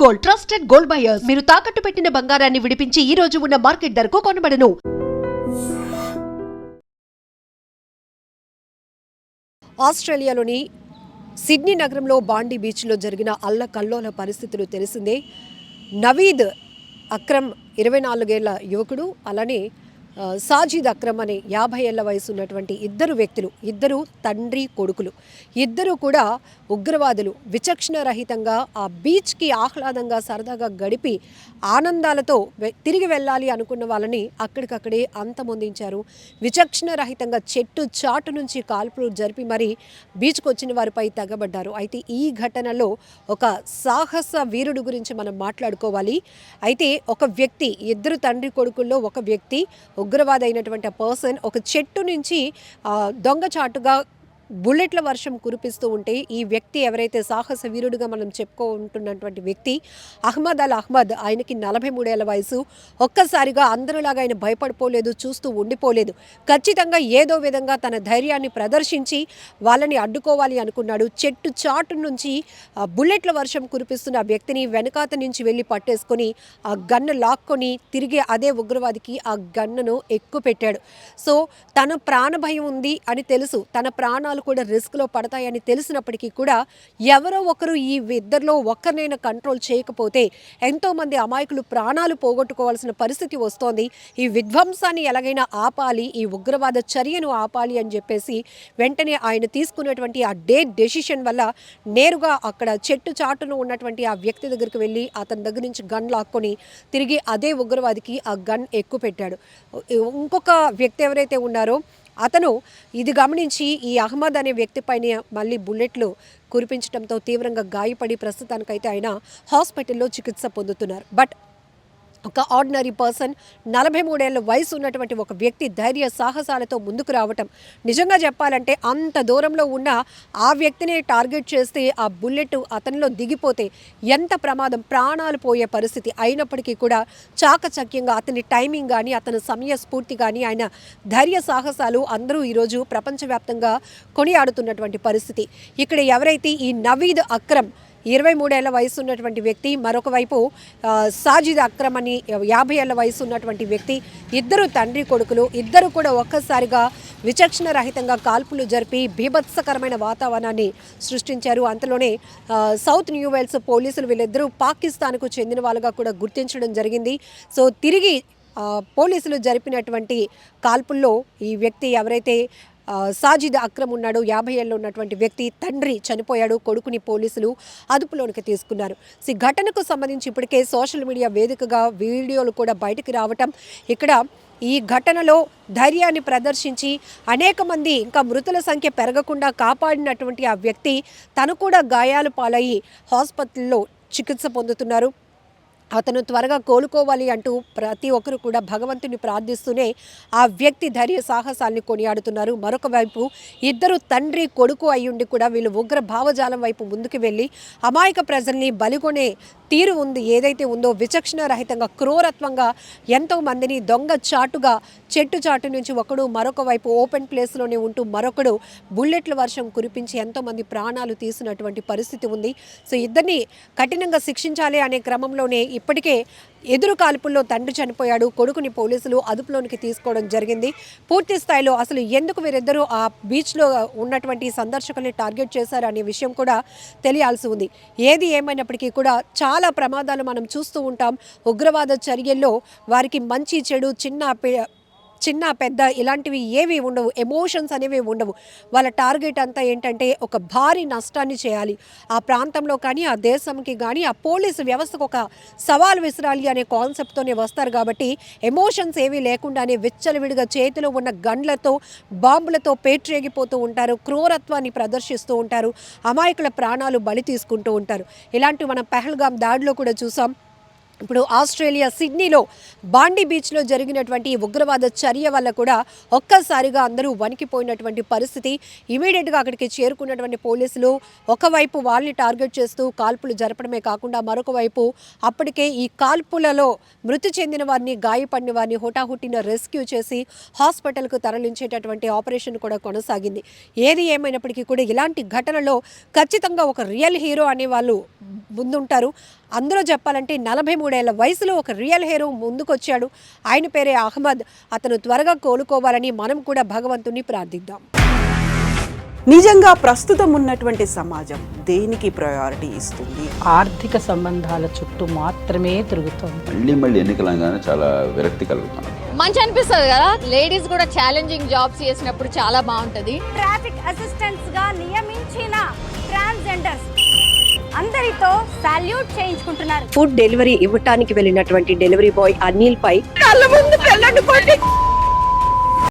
Gold, trusted gold buyers. మీరు తాకట్టు పెట్టిన బంగారాన్ని విడిపించి ఈ రోజు ఉన్న మార్కెట్ ధరకు కొనబడను. ఆస్ట్రేలియాలోని సిడ్నీ నగరంలో బాండీ బీచ్లో జరిగిన అల్లకల్లోల పరిస్థితులు తెలిసిందే. నవీద్ అక్రమ్ 24 ఏళ్ల యువకుడు, అలానే సాజిద్ అక్రమ్ అనే 50 ఏళ్ల వయసు ఉన్నటువంటి ఇద్దరు తండ్రి కొడుకులు, ఇద్దరు కూడా ఉగ్రవాదులు. విచక్షణ రహితంగా ఆ బీచ్కి ఆహ్లాదంగా సరదాగా గడిపి ఆనందాలతో తిరిగి వెళ్ళాలి అనుకున్న వాళ్ళని అక్కడికక్కడే అంతమొందించారు. విచక్షణ రహితంగా చెట్టు చాటు నుంచి కాల్పులు జరిపి మరీ బీచ్కి వచ్చిన వారిపై తెగబడ్డారు. అయితే ఈ ఘటనలో ఒక సాహస వీరుడు గురించి మనం మాట్లాడుకోవాలి. అయితే ఒక వ్యక్తి, ఇద్దరు తండ్రి కొడుకుల్లో ఒక వ్యక్తి ఉగ్రవాది అయినటువంటి పర్సన్ ఒక చెట్టు నుంచి దొంగచాటుగా బుల్లెట్ల వర్షం కురిపిస్తూ ఉంటే ఈ వ్యక్తి ఎవరైతే సాహస వీరుడుగా మనం చెప్పుకుంటున్నటువంటి వ్యక్తి అహ్మద్ అల్ అహ్మద్, ఆయనకి 43 ఏళ్ల వయసు. ఒక్కసారిగా అందరిలాగా ఆయన భయపడిపోలేదు, చూస్తూ ఉండిపోలేదు. ఖచ్చితంగా ఏదో విధంగా తన ధైర్యాన్ని ప్రదర్శించి వాళ్ళని అడ్డుకోవాలి అనుకున్నాడు. చెట్టు చాటు నుంచి బుల్లెట్ల వర్షం కురిపిస్తున్న ఆ వ్యక్తిని వెనకాత నుంచి వెళ్ళి పట్టేసుకొని ఆ గన్ను లాక్కొని తిరిగి అదే ఉగ్రవాదికి ఆ గన్నును ఎక్కుపెట్టాడు. సో తన ప్రాణభయం ఉంది అని తెలుసు, తన ప్రాణాలు కూడా రిస్క్లో పడతాయని తెలిసినప్పటికీ కూడా ఎవరో ఒకరు ఈ ఇద్దరిలో ఒక్కరినైనా కంట్రోల్ చేయకపోతే ఎంతోమంది అమాయకులు ప్రాణాలు పోగొట్టుకోవాల్సిన పరిస్థితి వస్తోంది. ఈ విధ్వంసాన్ని ఎలాగైనా ఆపాలి, ఈ ఉగ్రవాద చర్యను ఆపాలి అని చెప్పేసి వెంటనే ఆయన తీసుకున్నటువంటి ఆ డెసిషన్ వల్ల నేరుగా అక్కడ చెట్టు చాటును ఉన్నటువంటి ఆ వ్యక్తి దగ్గరికి వెళ్ళి అతని దగ్గర నుంచి గన్ లాక్కొని తిరిగి అదే ఉగ్రవాదికి ఆ గన్ ఎక్కుపెట్టాడు. ఇంకొక వ్యక్తి ఎవరైతే ఉన్నారో అతను ఇది గమనించి ఈ అహ్మద్ అనే వ్యక్తి పైన మళ్ళీ బుల్లెట్లు కురిపించడంతో తీవ్రంగా గాయపడి ప్రస్తుతానికైతే ఆయన హాస్పిటల్లో చికిత్స పొందుతున్నారు. బట్ ఒక ఆర్డినరీ పర్సన్, 43 ఏళ్ల వయసు ఉన్నటువంటి ఒక వ్యక్తి ధైర్య సాహసాలతో ముందుకు రావటం, నిజంగా చెప్పాలంటే అంత దూరంలో ఉన్న ఆ వ్యక్తిని టార్గెట్ చేస్తే ఆ బుల్లెట్ అతనిలో దిగిపోతే ఎంత ప్రమాదం, ప్రాణాలు పోయే పరిస్థితి. అయినప్పటికీ కూడా చాకచక్యంగా అతని టైమింగ్ కానీ, అతని సమయస్ఫూర్తి కానీ, ఆయన ధైర్య సాహసాలు అందరూ ఈరోజు ప్రపంచవ్యాప్తంగా కొనియాడుతున్నటువంటి పరిస్థితి. ఇక్కడ ఎవరైతే ఈ నవీద్ అక్రమ్ 23 ఏళ్ల వయసు ఉన్నటువంటి వ్యక్తి, మరొక వైపు సాజిద్ అక్రమ్ అని 50 ఏళ్ల వయసు ఉన్నటువంటి వ్యక్తి, ఇద్దరు తండ్రి కొడుకులు, ఇద్దరు కూడా ఒక్కసారిగా విచక్షణ రహితంగా కాల్పులు జరిపి బీభత్సకరమైన వాతావరణాన్ని సృష్టించారు. అంతలోనే సౌత్ న్యూ వేల్స్ పోలీసులు వీళ్ళిద్దరూ పాకిస్తాన్కు చెందిన వాళ్ళుగా కూడా గుర్తించడం జరిగింది. సో తిరిగి పోలీసులు జరిపినటువంటి కాల్పుల్లో ఈ వ్యక్తి ఎవరైతే సాజిద్ అక్రమ్ ఉన్నాడు, 50 ఏళ్ళు ఉన్నటువంటి వ్యక్తి తండ్రి చనిపోయాడు. కొడుకుని పోలీసులు అదుపులోనికి తీసుకున్నారు. ఘటనకు సంబంధించి ఇప్పటికే సోషల్ మీడియా వేదికగా వీడియోలు కూడా బయటికి రావటం, ఇక్కడ ఈ ఘటనలో ధైర్యాన్ని ప్రదర్శించి అనేక మంది ఇంకా మృతుల సంఖ్య పెరగకుండా కాపాడినటువంటి ఆ వ్యక్తి తను కూడా గాయాలు పాలయ్యి హాస్పిటల్లో చికిత్స పొందుతున్నారు. అతను త్వరగా కోలుకోవాలి అంటూ ప్రతి ఒక్కరు కూడా భగవంతుని ప్రార్థిస్తూనే ఆ వ్యక్తి ధైర్య సాహసాల్ని కొనియాడుతున్నారు. మరొక వైపు ఇద్దరు తండ్రి కొడుకు అయ్యుండి కూడా వీళ్ళు ఉగ్ర భావజాలం వైపు ముందుకు వెళ్ళి అమాయక ప్రజల్ని బలిగొనే తీరు ఉంది ఏదైతే ఉందో, విచక్షణ రహితంగా క్రూరత్వంగా ఎంతో మందిని దొంగ చాటుగా చెట్టు చాటు నుంచి ఒకడు, మరొక వైపు ఓపెన్ ప్లేస్లోనే ఉంటూ మరొకడు బుల్లెట్ల వర్షం కురిపించి ఎంతోమంది ప్రాణాలు తీసినటువంటి పరిస్థితి ఉంది. సో ఇద్దరిని కఠినంగా శిక్షించాలి అనే క్రమంలోనే ఇప్పటికే ఎదురు కాల్పుల్లో తండ్రి చనిపోయాడు, కొడుకుని పోలీసులు అదుపులోనికి తీసుకోవడం జరిగింది. పూర్తి స్థాయిలో అసలు ఎందుకు వీరిద్దరూ ఆ బీచ్లో ఉన్నటువంటి సందర్శకుల్ని టార్గెట్ చేశారు అనే విషయం కూడా తెలియాల్సి ఉంది. ఏది ఏమైనప్పటికీ కూడా చాలా ప్రమాదాలు మనం చూస్తూ ఉంటాం. ఉగ్రవాద చర్యల్లో వారికి మంచి చెడు, చిన్న పెద్ద ఇలాంటివి ఏవి ఉండవు, ఎమోషన్స్ అనేవి ఉండవు. వాళ్ళ టార్గెట్ అంతా ఏంటంటే ఒక భారీ నష్టాన్ని చేయాలి ఆ ప్రాంతంలో కానీ, ఆ దేశంకి కానీ, ఆ పోలీసు వ్యవస్థకు ఒక సవాల్ విసిరాలి అనే కాన్సెప్ట్తోనే వస్తారు. కాబట్టి ఎమోషన్స్ ఏవి లేకుండానే విచ్చలవిడిగా చేతిలో ఉన్న గన్లతో, బాంబులతో పేట్రేగిపోతూ ఉంటారు, క్రూరత్వాన్ని ప్రదర్శిస్తూ ఉంటారు, అమాయకుల ప్రాణాలు బలి తీసుకుంటూ ఉంటారు. ఇలాంటివి మనం పెహల్గాం దాడిలో కూడా చూసాం. ఇప్పుడు ఆస్ట్రేలియా సిడ్నీలో బాండీ బీచ్లో జరిగినటువంటి ఉగ్రవాద చర్య వల్ల కూడా ఒక్కసారిగా అందరూ వణికిపోయినటువంటి పరిస్థితి. ఇమీడియట్గా అక్కడికి చేరుకున్నటువంటి పోలీసులు ఒకవైపు వాళ్ళని టార్గెట్ చేస్తూ కాల్పులు జరపడమే కాకుండా మరొక వైపు అప్పటికే ఈ కాల్పులలో మృతి చెందిన వారిని, గాయపడిన వారిని హుటాహుటిన రెస్క్యూ చేసి హాస్పిటల్కు తరలించేటటువంటి ఆపరేషన్ కూడా కొనసాగింది. ఏది ఏమైనప్పటికీ కూడా ఇలాంటి ఘటనలో ఖచ్చితంగా ఒక రియల్ హీరో అనే వాళ్ళు ముందుంటారు. అందులో చెప్పాలంటే 43 ఏళ్ల వయసులో ఒక రియల్ హీరో ముందుకొచ్చాడు. ఆయన పేరే అహ్మద్. అతను త్వరగా కోలుకోవాలని మనం కూడా భగవంతుని ప్రార్థిద్దాం. నిజంగా ప్రస్తుతం ఉన్నటువంటి సమాజం దేనికి ప్రయారిటీ ఇస్తుంది? ఆర్థిక సంబంధాల చుట్టూ మాత్రమే తిరుగుతోంది. మళ్ళీ ఎన్నికలంగానే చాలా విరక్తి కలుగుతాను. మంచి అనిపిస్తుంది కదా, లేడీస్ కూడా ఛాలెంజింగ్ జాబ్స్ చేసినప్పుడు చాలా బాగుంటది. ట్రాఫిక్ అసిస్టెంట్స్ గా నియమించిన ట్రాన్స్జెండర్స్ అందరితో సాల్యూట్ చేయించుకుంటున్నారు. ఫుడ్ డెలివరీ ఇవ్వటానికి వెళ్ళినటువంటి డెలివరీ బాయ్ అనిల్ పై కళ్ళ ముందు